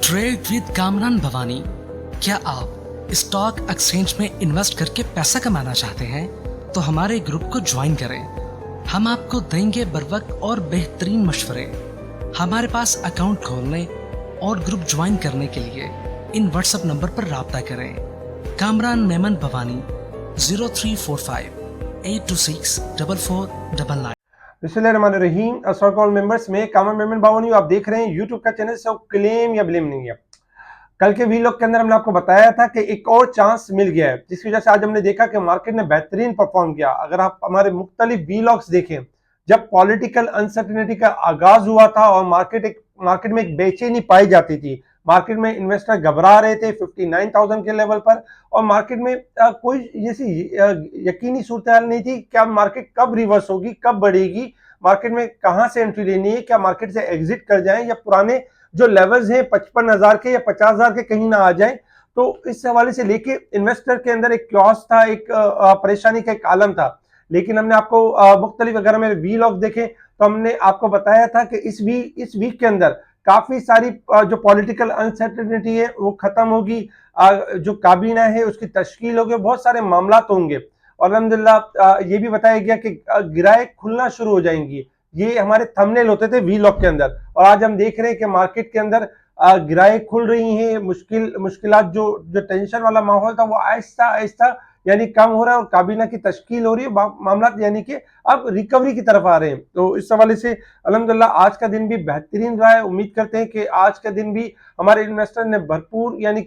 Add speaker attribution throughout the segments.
Speaker 1: Trade with Kamran Bhavani. क्या आप stock exchange में इन्वेस्ट करके पैसा कमाना चाहते हैं तो हमारे ग्रुप को ज्वाइन करें। हम आपको देंगे बर वक्त और बेहतरीन मशवरे। हमारे पास अकाउंट खोलने और ग्रुप ज्वाइन करने के लिए इन व्हाट्सएप नंबर पर राब्ता करें। कामरान मेमन भवानी 0345 826 4499।
Speaker 2: बिस्मिल्लाहिर्रहमानिर्रहीम। अस्सलाम वालेकुम मेंबर्स, में कामरान मेमन भवानी आप देख रहे हैं यूट्यूब का चैनल। से क्लेम या ब्लेम नहीं है। कल के वीलॉग के अंदर हमने आपको बताया था कि एक और चांस मिल गया है, जिसकी वजह से आज हमने देखा कि मार्केट ने बेहतरीन परफॉर्म किया। अगर आप हमारे मुख्तलिफ वीलॉग्स देखें, जब पॉलिटिकल अनसर्टेनिटी का आगाज हुआ था और मार्केट में एक बेचैनी पाई जाती थी, मार्केट में इन्वेस्टर घबरा रहे थे 59,000 के लेवल पर, और मार्केट में कोई जैसी यकीनी सूरत हाल नहीं थी क्या मार्केट कब रिवर्स होगी, कब बढ़ेगी, मार्केट में कहां से एंट्री लेनी है, क्या मार्केट से एग्जिट कर जाएं या पुराने जो लेवल्स हैं 55,000 के या 50,000 के कहीं ना आ जाएं। तो इस हवाले से लेके इन्वेस्टर के अंदर एक क्लॉस था, एक परेशानी का एक आलम था। लेकिन हमने आपको मुख्तलिफ, अगर हमें वीलॉग देखें तो हमने आपको बताया था कि इस वीक के अंदर काफी सारी जो पॉलिटिकल अनसर्टेनिटी है वो खत्म होगी, जो काबीना है उसकी तश्कील होगी, बहुत सारे मामला होंगे। और अल्हम्दुलिल्लाह ये भी बताया गया कि गिराए खुलना शुरू हो जाएंगी। ये हमारे थंबनेल होते थे वीलॉग के अंदर, और आज हम देख रहे हैं कि मार्केट के अंदर गिराए खुल रही हैं। मुश्किलात जो टेंशन वाला माहौल था वो आहिस्ता आहिस्ता यानी कम हो रहा है और काबीना की तश्कील हो रही है, मामला यानी कि अब रिकवरी की तरफ आ रहे हैं। तो इस हवाले से अल्हम्दुलिल्लाह आज का दिन भी बेहतरीन रहा है। उम्मीद करते हैं कि आज का दिन भी हमारे इन्वेस्टर ने भरपूर यानी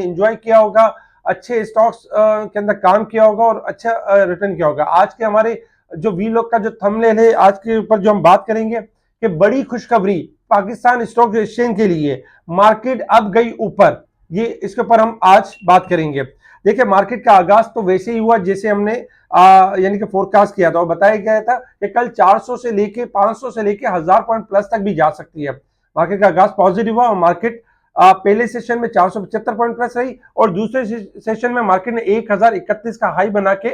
Speaker 2: एंजॉय किया होगा, अच्छे स्टॉक्स के अंदर काम किया होगा और अच्छा रिटर्न किया होगा। आज के हमारे जो वीलॉग का जो थंबनेल है, आज के ऊपर जो हम बात करेंगे कि बड़ी खुशखबरी पाकिस्तान स्टॉक एक्सचेंज के लिए, मार्केट अब गई ऊपर, ये इसके ऊपर हम आज बात करेंगे। देखिए, मार्केट का आगाज तो वैसे ही हुआ जैसे हमने यानी कि फोरकास्ट किया था और बताया गया था कि कल 400 से लेके 500 से लेके 1000 पॉइंट प्लस तक भी जा सकती है। मार्केट का आगाज पॉजिटिव हुआ और मार्केट पहले सेशन में 475 पॉइंट प्लस रही और दूसरे सेशन में मार्केट ने 1031 का हाई बना के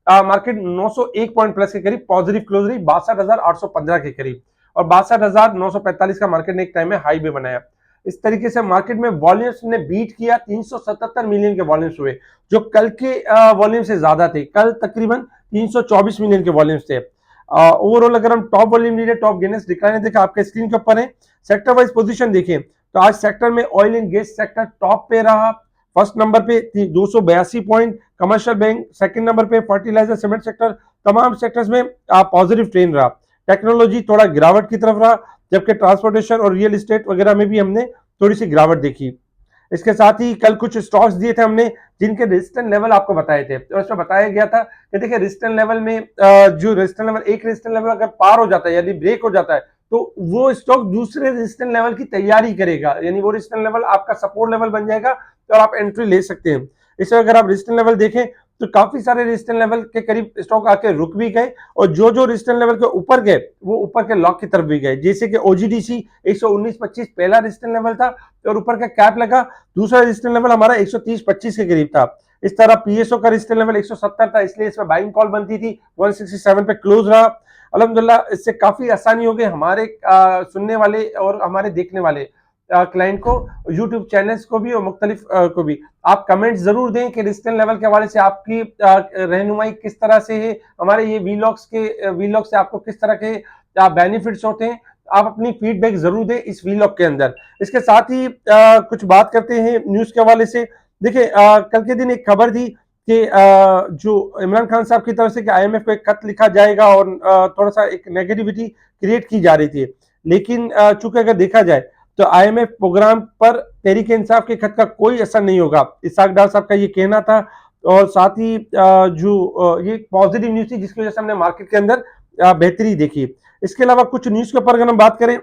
Speaker 2: मार्केट 901 पॉइंट प्लस के करीब पॉजिटिव क्लोज रही 62,815 के करीब, और 62,945 का मार्केट ने एक टाइम में हाई भी बनाया। इस तरीके से मार्केट में वॉल्यूम्स ने बीट किया, 377 मिलियन के वॉल्यूम्स हुए, जो कल के वॉल्यूम से ज्यादा थे। कल तकरीबन 324 मिलियन के वॉल्यूम्स थे। ओवरऑल अगर हम top volume leader, top gainers decline देखा आपके स्क्रीन के ऊपर है। सेक्टर वाइज पोजीशन देखें तो आज सेक्टर में oil and gas sector top पे रहा, फर्स्ट नंबर पे 282 point, commercial bank second number पे, फर्टिलाइजर सीमेंट सेक्टर, तमाम सेक्टर्स में पॉजिटिव ट्रेंड रहा। टेक्नोलॉजी थोड़ा गिरावट की तरफ रहा, जबकि ट्रांसपोर्टेशन और रियल एस्टेट वगैरह में भी हमने थोड़ी सी गिरावट देखी। इसके साथ ही कल कुछ स्टॉक्स दिए थे हमने जिनके रेजिस्टेंस लेवल आपको बताए थे, और इसमें बताया गया था कि देखिए रेजिस्टेंस लेवल में जो रेजिस्टेंस लेवल, एक रेजिस्टेंस लेवल अगर पार हो जाता है यानी ब्रेक हो जाता है तो वो स्टॉक दूसरे रेजिस्टेंस लेवल की तैयारी करेगा, यानी वो रेजिस्टेंस लेवल आपका सपोर्ट लेवल बन जाएगा तो आप एंट्री ले सकते हैं। इसमें अगर आप रेजिस्टेंस लेवल देखें तो काफी सारे रेजिस्टेंस लेवल के करीब स्टॉक आके रुक भी गए, और जो रेजिस्टेंस लेवल के ऊपर गए वो ऊपर के लॉक की तरफ भी गए। जैसे कि ओजीडीसी 119.25 पहला रेजिस्टेंस लेवल था और ऊपर का कैप लगा, दूसरा रेजिस्टेंस लेवल हमारा 130.25 के करीब था। इस तरह पीएसओ का रेजिस्टेंस लेवल 170 था, इसलिए इसमें बाइंग कॉल बनती थी, 167 पे क्लोज रहा। अल्हम्दुलिल्लाह इससे काफी आसानी हो गई हमारे सुनने वाले और हमारे देखने वाले क्लाइंट को, यूट्यूब चैनल्स को भी और मुख्तलिफ को भी। आप कमेंट जरूर दें कि रेजिस्टेंस लेवल के हवाले से आपकी रहनुमाई किस तरह से है, हमारे ये वीलॉग से आपको किस तरह के बेनिफिट्स होते हैं, आप अपनी फीडबैक जरूर दें इस वीलॉग के अंदर। इसके साथ ही कुछ बात करते हैं न्यूज के हवाले से। देखिए कल के दिन एक खबर थी कि जो इमरान खान साहब की तरफ से कि आईएमएफ को एक खत लिखा जाएगा और थोड़ा सा एक नेगेटिविटी क्रिएट की जा रही थी। लेकिन चूंकि अगर देखा जाए तो आईएमएफ प्रोग्राम पर तहरीक इंसाफ के खत का कोई असर नहीं होगा, इसाक डार साहब का ये कहना था। और साथ ही ये पॉजिटिव न्यूज थी जिसकी वजह से हमने मार्केट के अंदर बेहतरी देखी। इसके अलावा कुछ न्यूज के ऊपर अगर हम बात करें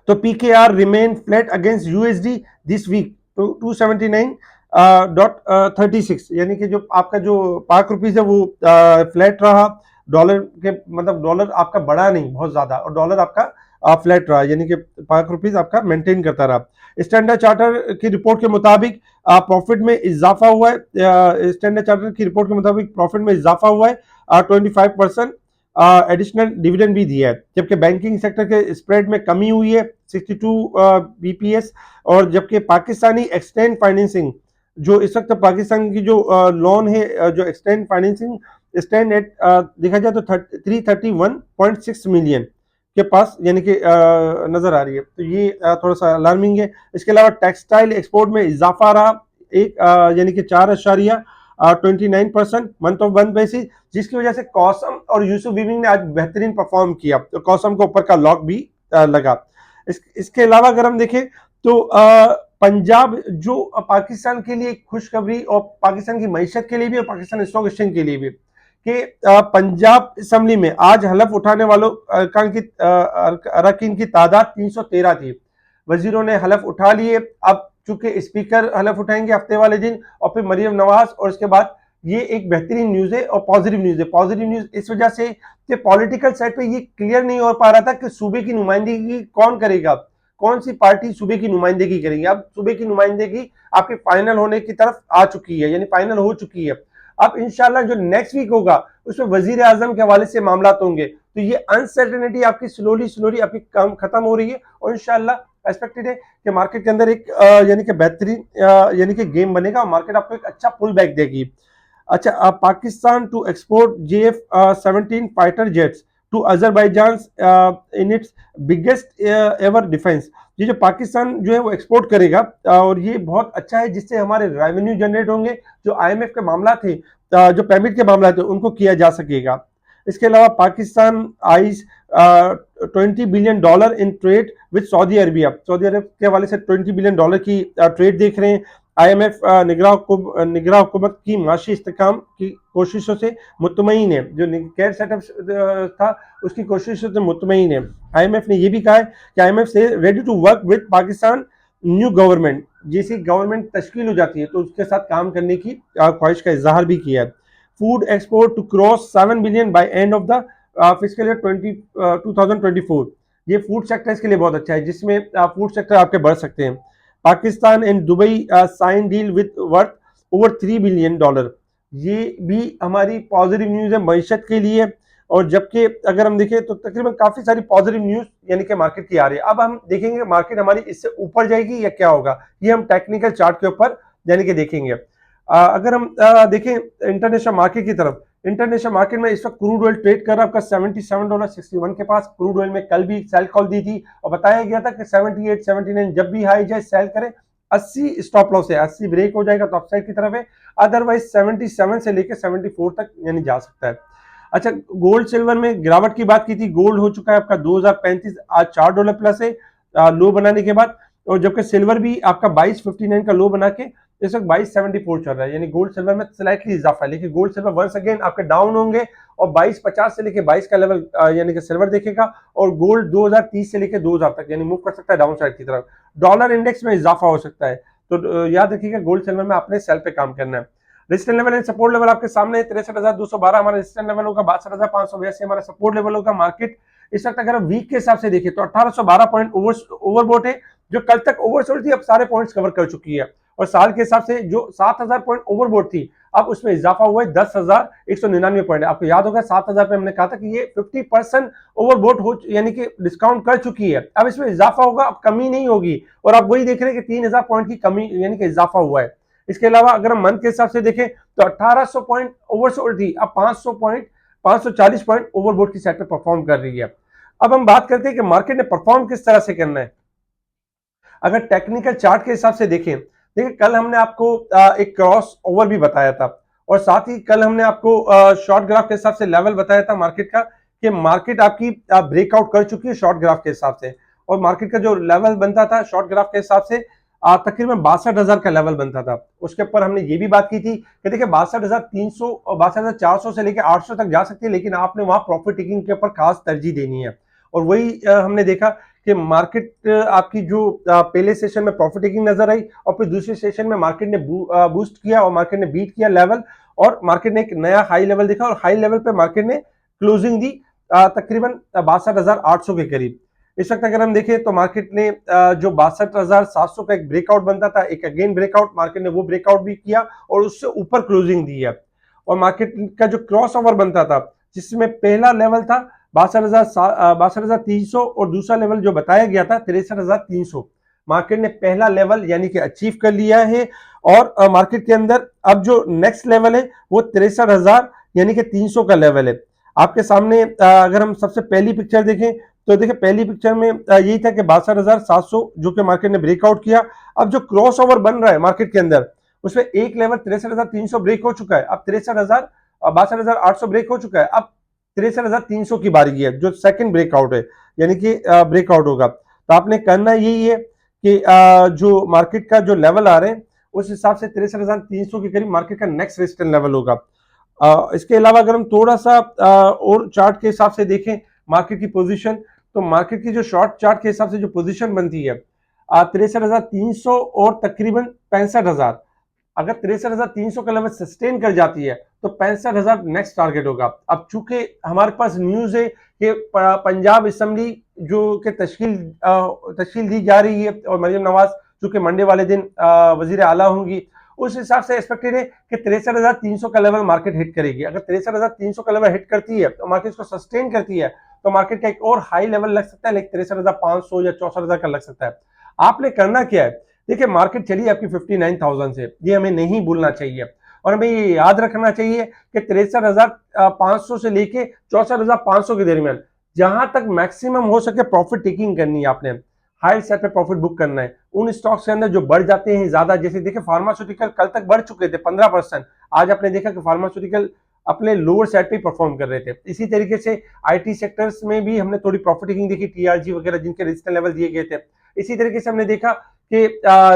Speaker 2: तो PKR remain flat against USD this week to 279.36, यानी कि जो आपका जो पाक रुपीज है वो फ्लैट रहा। डॉलर के मतलब डॉलर आपका बढ़ा नहीं बहुत ज्यादा और डॉलर आपका फ्लैट रहा, यानी कि पाक रुपीज आपका मेंटेन करता रहा। स्टैंडर्ड चार्टर की रिपोर्ट के मुताबिक प्रॉफिट में इजाफा हुआ है, स्टैंडर्ड चार्टर की रिपोर्ट के मुताबिक प्रॉफिट में इजाफा हुआ है, 25% एडिशनल डिविडेंड भी दिया है, जबकि बैंकिंग सेक्टर के स्प्रेड में कमी हुई है 62 BPS। और जबकि पाकिस्तानी एक्सटेंड फाइनेंसिंग जो इस वक्त पाकिस्तान की जो लोन है जो एक्सटेंड फाइनेंसिंग स्टैंड एट देखा जाए तो 331.6 मिलियन के पास यानी कि नजर आ रही है। तो ये थोड़ा सा अलार्मिंग है। इसके अलावा टेक्सटाइल एक्सपोर्ट में इजाफा रहा एक यानी कि 4.29% मंथ ऑफ मंथ बेसिस, जिसकी वजह से कॉसम और यूसुफ वीविंग ने आज बेहतरीन परफॉर्म किया। तो कॉसम को ऊपर का लॉक भी लगा। इसके अलावा अगर हम देखें तो पंजाब जो पाकिस्तान के लिए खुशखबरी और पाकिस्तान की मईशत के लिए भी और पाकिस्तान स्टॉक एक्सचेंज के लिए भी कि पंजाब असम्बली में आज हलफ उठाने वालों अरकान की तादाद 313 थी। वजीरों ने हलफ उठा लिए। अब चूंकि स्पीकर हलफ उठाएंगे हफ्ते वाले दिन और फिर मरियम नवाज, और उसके बाद ये एक बेहतरीन न्यूज है और पॉजिटिव न्यूज है। पॉजिटिव न्यूज इस वजह से कि पॉलिटिकल साइड पे ये क्लियर नहीं हो पा रहा था कि सूबे की नुमाइंदगी कौन करेगा, कौन सी पार्टी सूबे की नुमाइंदगी करेगी। अब सूबे की नुमाइंदगी आपकी फाइनल होने की तरफ आ चुकी है, यानी फाइनल हो चुकी है। अब इंशाल्लाह जो नेक्स्ट वीक होगा उसमें वजीर आजम के हवाले से मामला होंगे। तो ये अनसर्टेनिटी आपकी स्लोली आपकी कम खत्म हो रही है और इंशाल्लाह एक्सपेक्टेड है कि मार्केट के अंदर एक यानी कि बेहतरीन यानी कि गेम बनेगा और मार्केट आपको एक अच्छा पुल बैक देगी। अच्छा, Pakistan to export JF-17 fighter jets to Azerbaijan in its biggest ever defence. ये जो पाकिस्तान जो है वो एक्सपोर्ट करेगा और ये बहुत अच्छा है, जिससे हमारे रेवेन्यू जनरेट होंगे। जो IMF के मामला थे, जो पेमेंट के मामला थे, उनको किया जा सकेगा। इसके अलावा Pakistan eyes $20 billion in trade with Saudi Arabia. Saudi Arab के हवाले से $20 बिलियन की ट्रेड देख रहे हैं। IMF निगरान हुकूमत की माशी इस्तेकाम की कोशिशों से मुतमईन है। जो कैर सेटअप था उसकी कोशिशों से मुतमईन है। IMF ने यह भी कहा है कि IMF से ready to work with Pakistan new government, जैसी गवर्नमेंट तश्कील हो जाती है तो उसके साथ काम करने की ख्वाहिश का इजहार भी किया है। Food export to cross 7 billion by end of the fiscal year 2024। ये फूड सेक्टर इसके लिए बहुत अच्छा है, जिसमें फूड सेक्टर आपके बढ़ सकते हैं। Pakistan and Dubai sign deal with worth over $3 billion. ये भी हमारी पॉजिटिव न्यूज है मईशत के लिए। और जबकि अगर हम देखें तो तकरीबन काफी सारी पॉजिटिव न्यूज यानी कि मार्केट की आ रही है। अब हम देखेंगे मार्केट हमारी इससे ऊपर जाएगी या क्या होगा, ये हम टेक्निकल चार्ट के ऊपर यानी कि देखेंगे। अगर हम देखें इंटरनेशनल मार्केट की तरफ, इंटरनेशनल मार्केट में इस वक्त क्रूड ऑयल ट्रेड कर रहा है आपका $77.61 के पास। क्रूड ऑयल में कल भी सेल कॉल दी थी और बताया गया था कि 78 79 जब भी हाई जाए सेल करें। 80 स्टॉप लॉस है, 80 ब्रेक हो जाएगा तो अपसाइड की तरफ है, अदरवाइज 77 से लेकर 74 तक यानी जा सकता है। अच्छा, गोल्ड सिल्वर में गिरावट की बात की थी। गोल्ड हो चुका है आपका 2035, आज $4 प्लस है लो बनाने के बाद। और जबकि सिल्वर भी आपका 2259 का लो बना के इस वक्त 2274 चल रहा है, यानी गोल्ड सिल्वर में स्लाइटली इजाफा है। लेकिन गोल्ड सिल्वर वंस अगेन आपके डाउन होंगे और 2250 से लेके 22 का लेवल यानी कि सिल्वर देखेगा। और गोल्ड 2030 से लेके 2000 तक यानी मूव कर सकता है डाउन साइड की तरफ। डॉलर इंडेक्स में इजाफा हो सकता है। तो याद रखिएगा गोल्ड सिल्वर में आपने सेल पे काम करना है। Resistance level and support level आपके सामने है। 63,212 हमारा रेजिस्टेंस लेवल होगा, 62,582 हमारा सपोर्ट लेवल होगा। मार्केट इस वक्त अगर वीक के हिसाब से देखें तो 1812 पॉइंट ओवरबोट है, जो कल तक ओवरसोल्ड थी अब सारे पॉइंट्स कवर कर चुकी है। और साल के हिसाब से जो 7000 पॉइंट ओवरबोट थी अब उसमें इजाफा हुआ है 10,199 पॉइंट। आपको याद होगा 7000 पे हमने कहा था कि ये 50% ओवरबोट हो यानी कि डिस्काउंट कर चुकी है। अब इसमें इजाफा होगा, अब कमी नहीं होगी। और आप वही देख रहे हैं कि 3000 पॉइंट की कमी यानी कि इजाफा हुआ है। इसके अलावा अगर हम मंथ के हिसाब से देखें तो 1800 पॉइंट ओवरसोल्ड थी, अब 540 पॉइंट ओवरबोट की साइड पे परफॉर्म कर रही है। अब हम बात करते हैं कि मार्केट ने परफॉर्म किस तरह से करना है। अगर टेक्निकल चार्ट के हिसाब से देखें, देखिए कल हमने आपको एक क्रॉस ओवर भी बताया था और साथ ही कल हमने आपको शॉर्ट ग्राफ के हिसाब से लेवल बताया था मार्केट का कि मार्केट आपकी ब्रेकआउट कर चुकी है शॉर्ट ग्राफ के हिसाब से। और मार्केट का जो लेवल बनता था शॉर्ट ग्राफ के हिसाब से तकरीबन 62,000 का लेवल बनता था। उसके ऊपर हमने ये भी बात की थी कि देखिए 62,300 और 62,400 से लेकर 800 तक जा सकती है, लेकिन आपने वहां प्रॉफिट टेकिंग के ऊपर खास तरजीह देनी है। और वही हमने देखा कि मार्केट आपकी जो पहले सेशन में प्रॉफिट टेकिंग नजर आई और फिर दूसरे सेशन में मार्केट ने बूस्ट किया और मार्केट ने बीट किया लेवल और मार्केट ने एक नया हाई लेवल देखा और हाई लेवल पे मार्केट ने क्लोजिंग दी तकरीबन 62,800 के करीब। इस वक्त अगर हम देखें तो मार्केट ने जो 62,700 का एक ब्रेकआउट बनता था, एक अगेन ब्रेकआउट मार्केट ने वो ब्रेकआउट भी किया और उससे ऊपर क्लोजिंग दी है। और मार्केट का जो क्रॉस ओवर बनता था जिसमें पहला लेवल था 62,300 और दूसरा लेवल जो बताया गया था 63,300। मार्केट ने पहला लेवल यानी कि अचीव कर लिया है और मार्केट के अंदर अब जो नेक्स्ट लेवल है वो 63,000 यानी कि 300 का लेवल है आपके सामने। अगर हम सबसे पहली पिक्चर देखें तो देखिए पहली पिक्चर में यही था कि 62,700 जो कि मार्केट ने ब्रेकआउट किया। अब जो क्रॉस ओवर बन रहा है मार्केट के अंदर उसमें एक लेवल 63,300 ब्रेक हो चुका है, अब 62,800 ब्रेक हो चुका है, अब 63,300 की बारी है जो सेकंड ब्रेकआउट है यानी कि ब्रेकआउट होगा। तो आपने करना यही है कि जो मार्केट का जो लेवल आ रहे हैं उस हिसाब से 63,300 के करीब मार्केट का नेक्स्ट रेजिस्टेंस लेवल होगा। इसके अलावा अगर हम थोड़ा सा और चार्ट के हिसाब से देखें मार्केट की पोजीशन, तो मार्केट की जो शॉर्ट चार्ट के हिसाब से जो पोजीशन बनती है 63,300 और तकरीबन 65,000। अगर 63,300 का लेवल सस्टेन कर जाती है तो 65,000 नेक्स्ट टारगेट होगा। अब चूंकि हमारे पास न्यूज है कि पंजाब असेंबली जो के तश्कील दी जा रही है और मरियम नवाज चूंकि मंडे वाले दिन वजीर आला होंगी, उस हिसाब से एक्सपेक्टेड है कि 63,300 का लेवल मार्केट हिट करेगी। अगर 63,300 का लेवल हिट करती है तो मार्केट इसको सस्टेन करती है तो मार्केट का एक और हाई लेवल लग सकता है, लेकिन 63,500 या 64,000 का लग सकता है। आपने करना क्या है, देखिए मार्केट चली आपकी 59,000 से, ये हमें नहीं भूलना चाहिए और हमें ये याद रखना चाहिए कि 63,500 से लेके 64,500 के दरमियान जहां तक मैक्सिमम हो सके प्रॉफिट टेकिंग करनी है। आपने हाई सेट पे प्रॉफिट बुक करना है उन स्टॉक्स के अंदर जो बढ़ जाते हैं ज्यादा। जैसे देखिए फार्मास्यूटिकल कल तक बढ़ चुके थे 15%, आज आपने देखा कि फार्मास्यूटिकल अपने लोअर साइड पे परफॉर्म कर रहे थे। इसी तरीके से आईटी सेक्टर्स में भी हमने थोड़ी प्रॉफिट टेकिंग देखी, टीआरजी वगैरह जिनके रेजिस्टेंस लेवल दिए गए थे। इसी तरीके से हमने देखा कि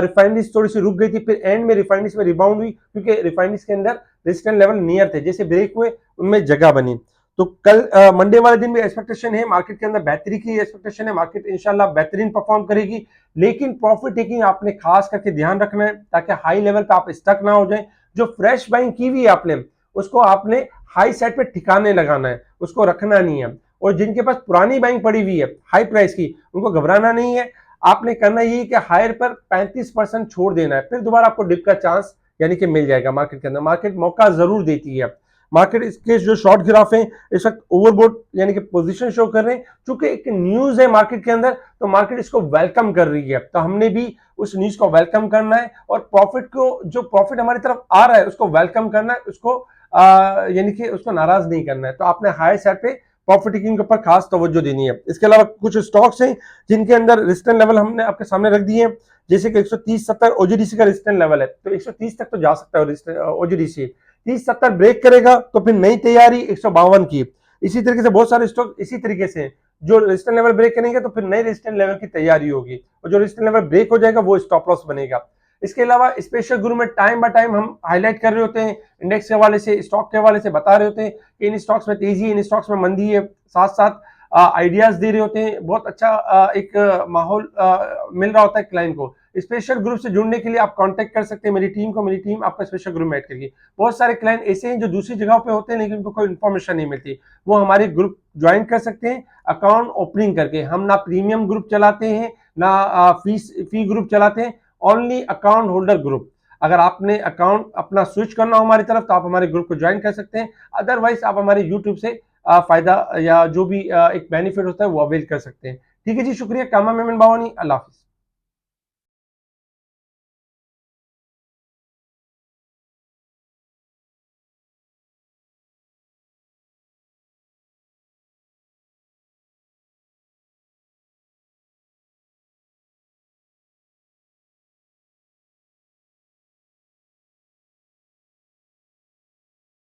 Speaker 2: रिफाइनरीज थोड़ी सी रुक गई थी, फिर एंड में रिफाइनरीज में रिबाउंड हुई क्योंकि रिफाइनरीज के अंदर रेजिस्टेंस लेवल नियर थे, जैसे ब्रेक हुए उनमें जगह बनी। तो कल मंडे वाले दिन भी एक्सपेक्टेशन है मार्केट के अंदर बेहतरी की एक्सपेक्टेशन है, मार्केट इंशाल्लाह बेहतरीन परफॉर्म करेगी। लेकिन प्रॉफिट टेकिंग आपने खास करके ध्यान रखना है ताकि हाई लेवल पे आप स्टक ना हो जाए। जो फ्रेश बाइंग की हुई है आपने उसको आपने हाई साइड पे ठिकाने लगाना है, उसको रखना नहीं है। और जिनके पास पुरानी बाइंग पड़ी हुई है हाई प्राइस की उनको घबराना नहीं है, आपने करना यही कि हायर पर 35% छोड़ देना है, फिर दोबारा आपको डिप का चांस यानी कि मिल जाएगा। मार्केट के अंदर मार्केट मौका जरूर देती है। मार्केट इसके जो शॉर्ट ग्राफ है इस वक्त ओवरबोट यानी कि पोजीशन शो कर रहे हैं, क्योंकि एक न्यूज है मार्केट के अंदर तो मार्केट इसको वेलकम कर रही है। तो हमने भी उस न्यूज को वेलकम करना है और प्रॉफिट को जो प्रॉफिट हमारी तरफ आ रहा है उसको वेलकम करना है, उसको यानी कि उसको नाराज नहीं करना है। तो आपने हाई साइड पे प्रॉफिट टेकिंग के ऊपर खास तवज्जो देनी है। इसके अलावा कुछ स्टॉक्स हैं जिनके अंदर रेजिस्टेंस लेवल हमने आपके सामने रख दिए हैं, जैसे कि 130-70 ओजीडीसी का रेजिस्टेंस लेवल है, तो 130 तक तो जा सकता है ओजीडीसी। 30-70 ब्रेक करेगा तो फिर नई तैयारी 152 की। इसी तरीके से बहुत सारे स्टॉक इसी तरीके से जो रेजिस्टेंस लेवल ब्रेक करेंगे तो फिर नए रेजिस्टेंस लेवल की तैयारी होगी और जो रेजिस्टेंस लेवल ब्रेक हो जाएगा वो स्टॉप लॉस बनेगा। इसके अलावा स्पेशल ग्रुप में टाइम बाय टाइम हम हाईलाइट कर रहे होते हैं, इंडेक्स के हवाले से स्टॉक के हवाले से बता रहे होते हैं कि इन स्टॉक्स में तेजी, इन स्टॉक्स में मंदी है, साथ साथ आइडियाज दे रहे होते हैं। बहुत अच्छा एक माहौल मिल रहा होता है क्लाइंट को। स्पेशल ग्रुप से जुड़ने के लिए आप कांटेक्ट कर सकते हैं मेरी टीम को, मेरी टीम आपका स्पेशल ग्रुप में ऐड करेगी। बहुत सारे क्लाइंट ऐसे हैं जो दूसरी जगहों पे होते हैं लेकिन उनको कोई इन्फॉर्मेशन नहीं मिलती, वो हमारे ग्रुप ज्वाइन कर सकते हैं अकाउंट ओपनिंग करके। हम ना प्रीमियम ग्रुप चलाते हैं ना फी ग्रुप चलाते हैं, ओनली अकाउंट होल्डर ग्रुप। अगर आपने अकाउंट अपना स्विच करना हो हमारी तरफ तो आप हमारे ग्रुप को ज्वाइन कर सकते हैं, अदरवाइज आप हमारे यूट्यूब से फायदा या जो भी एक बेनिफिट होता है वो अवेल कर सकते हैं। ठीक है जी, शुक्रिया। कामा मेमन बावानी, अल्लाह हाफिज।